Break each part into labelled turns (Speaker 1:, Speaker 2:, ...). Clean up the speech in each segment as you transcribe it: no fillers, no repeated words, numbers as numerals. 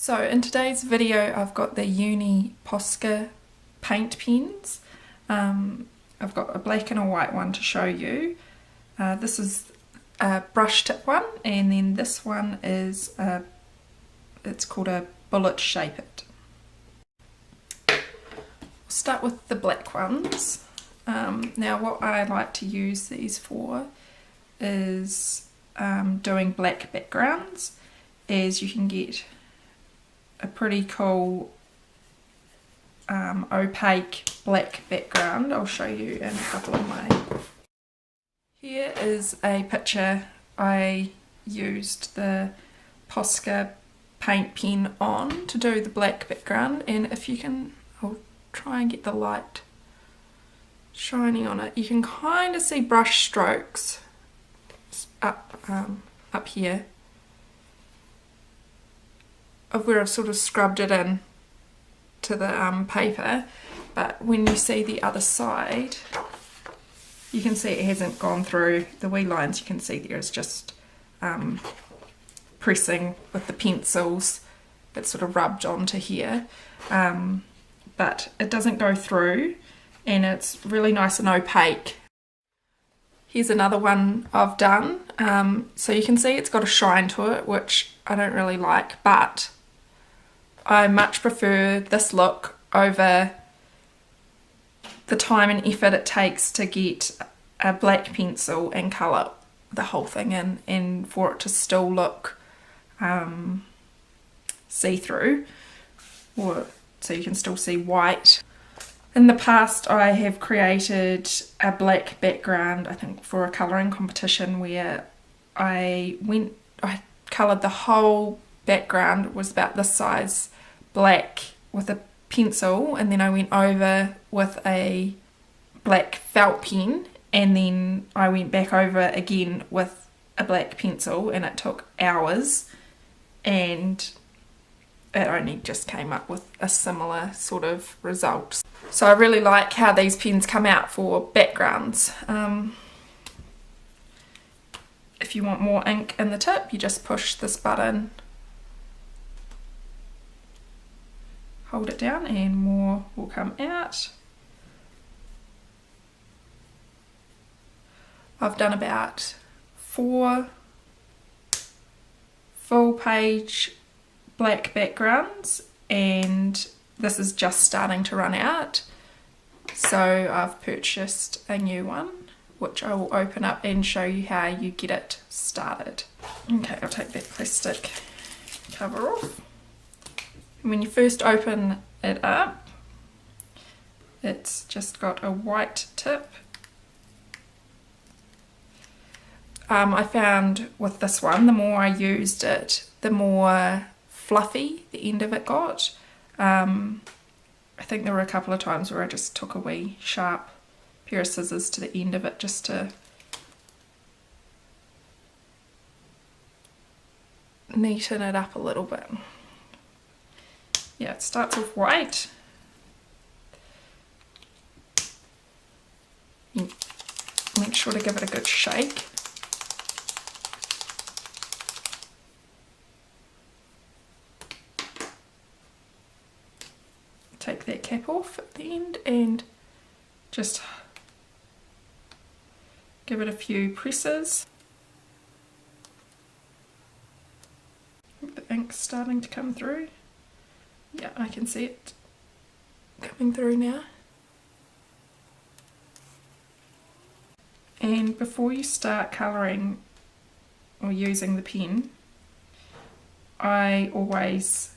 Speaker 1: So in today's video I've got the Uni Posca paint pens. I've got a black and a white one to show you. This is a brush tip one, and then this one is it's called a bullet shape it. We'll start with the black ones. Now what I like to use these for is doing black backgrounds, as you can get a pretty cool opaque black background. I'll show you in a couple of my... Here is a picture I used the Posca paint pen on to do the black background, and if you can, I'll try and get the light shining on it, you can kind of see brush strokes up here of where I've sort of scrubbed it in to the paper, but when you see the other side you can see it hasn't gone through the wee lines. You can see there is just pressing with the pencils that's sort of rubbed onto here, but it doesn't go through and it's really nice and opaque. Here's another one I've done, so you can see it's got a shine to it, which I don't really like, but I much prefer this look over the time and effort it takes to get a black pencil and colour the whole thing in, and for it to still look see-through, or so you can still see white. In the past I have created a black background, I think for a colouring competition, where I coloured the whole background, it was about this size, black with a pencil, and then I went over with a black felt pen, and then I went back over again with a black pencil, and it took hours, and it only just came up with a similar sort of result. So I really like how these pens come out for backgrounds. If you want more ink in the tip, you just push this button, hold it down, and more will come out. I've done about 4 full page black backgrounds, and this is just starting to run out, so I've purchased a new one which I will open up and show you how you get it started. Okay, I'll take that plastic cover off. And when you first open it up, it's just got a white tip. I found with this one, the more I used it, the more fluffy the end of it got. I think there were a couple of times where I just took a wee sharp pair of scissors to the end of it just to neaten it up a little bit. Yeah, it starts off white. Make sure to give it a good shake. Take that cap off at the end and just give it a few presses. The ink's starting to come through. Yeah, I can see it coming through now. And before you start colouring or using the pen, I always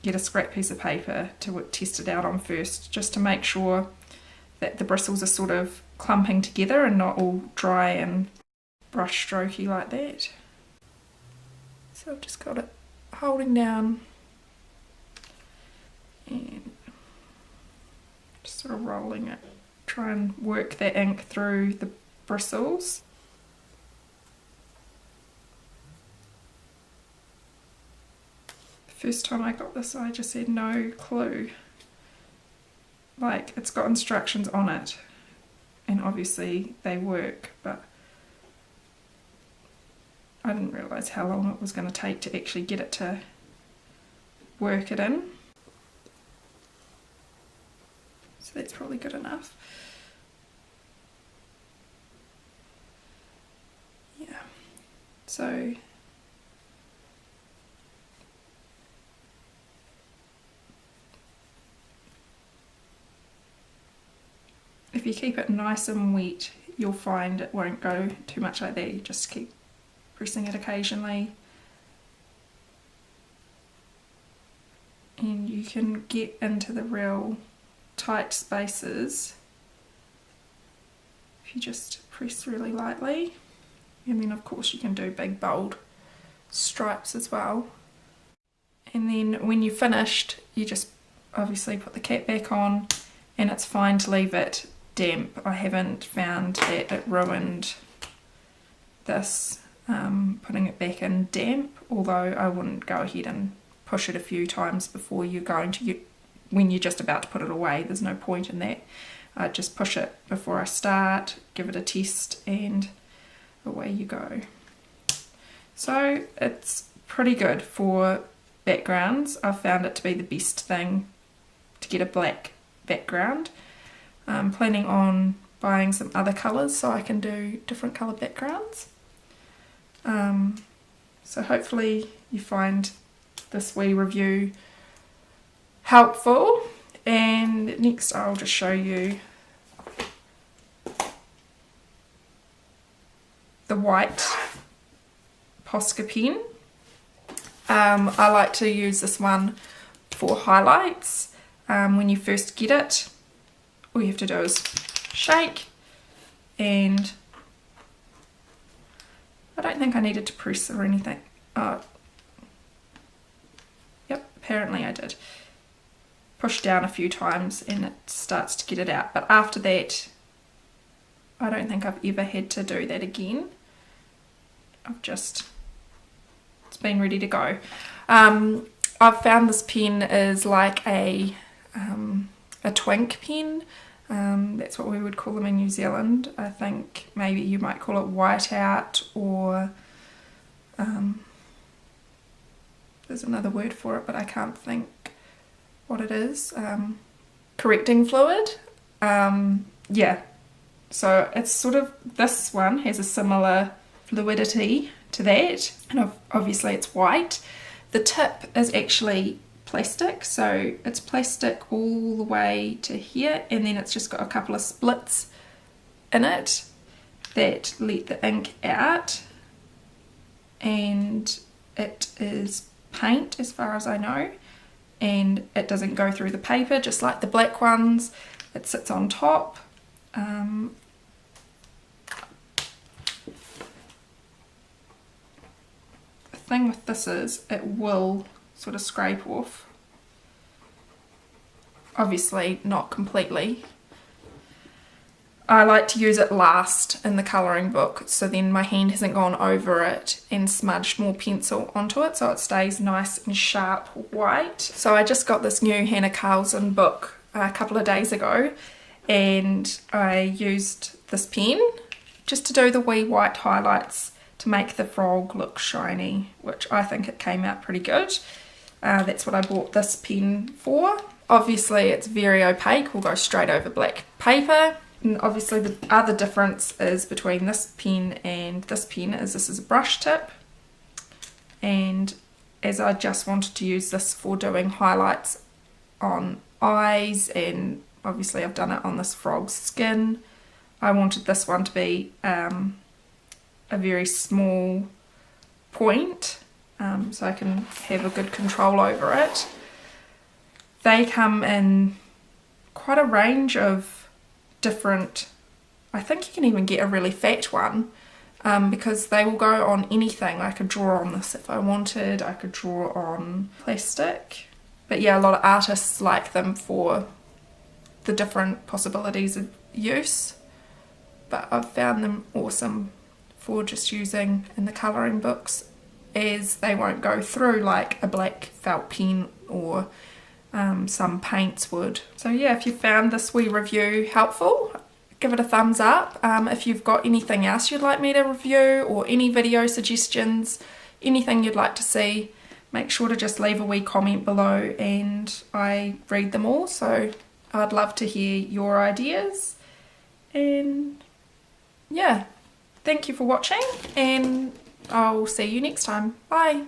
Speaker 1: get a scrap piece of paper to test it out on first, just to make sure that the bristles are sort of clumping together and not all dry and brush strokey like that. So I've just got it holding down and just sort of rolling it, try and work that ink through the bristles. The first time I got this I just had no clue. Like, it's got instructions on it and obviously they work, but I didn't realise how long it was going to take to actually get it to work it in. So that's probably good enough. Yeah, so if you keep it nice and wet, you'll find it won't go too much like that. You just keep pressing it occasionally. And you can get into the real tight spaces if you just press really lightly. And then of course you can do big bold stripes as well. And then when you're finished, you just obviously put the cap back on, and it's fine to leave it damp. I haven't found that it ruined this putting it back in damp, although I wouldn't go ahead and push it a few times before you're going to, when you're just about to put it away. There's no point in that. I just push it before I start, give it a test, and away you go. So it's pretty good for backgrounds. I've found it to be the best thing to get a black background. I'm planning on buying some other colours so I can do different colour backgrounds. So hopefully you find this wee review helpful, and next I'll just show you the white Posca pen. I like to use this one for highlights. When you first get it, all you have to do is shake, and I don't think I needed to press or anything. Yep, apparently I did. Push down a few times and it starts to get it out, but after that I don't think I've ever had to do that again. It's been ready to go. I've found this pen is like a twink pen. That's what we would call them in New Zealand. I think maybe you might call it whiteout, or there's another word for it, but I can't think what it is. Correcting fluid. Yeah, so it's sort of, this one has a similar fluidity to that, and obviously it's white. The tip is actually plastic, so it's plastic all the way to here, and then it's just got a couple of splits in it that let the ink out, and it is paint as far as I know, and it doesn't go through the paper just like the black ones. It sits on top. The thing with this is it will sort of scrape off. Obviously not completely. I like to use it last in the colouring book, so then my hand hasn't gone over it and smudged more pencil onto it, so it stays nice and sharp white. So I just got this new Hannah Carlson book a couple of days ago, and I used this pen just to do the wee white highlights to make the frog look shiny, which I think it came out pretty good. That's what I bought this pen for. Obviously it's very opaque, will go straight over black paper. And obviously the other difference is between this pen and this pen is this is a brush tip, and as I just wanted to use this for doing highlights on eyes, and obviously I've done it on this frog's skin, I wanted this one to be a very small point, so I can have a good control over it. They come in quite a range of different, I think you can even get a really fat one, because they will go on anything. I could draw on this if I wanted, I could draw on plastic, but yeah, a lot of artists like them for the different possibilities of use, but I've found them awesome for just using in the colouring books, as they won't go through like a black felt pen or some paints would. So yeah, if you found this wee review helpful, give it a thumbs up. If you've got anything else you'd like me to review, or any video suggestions, anything you'd like to see, make sure to just leave a wee comment below and I read them all, so I'd love to hear your ideas. And yeah, thank you for watching and I'll see you next time. Bye!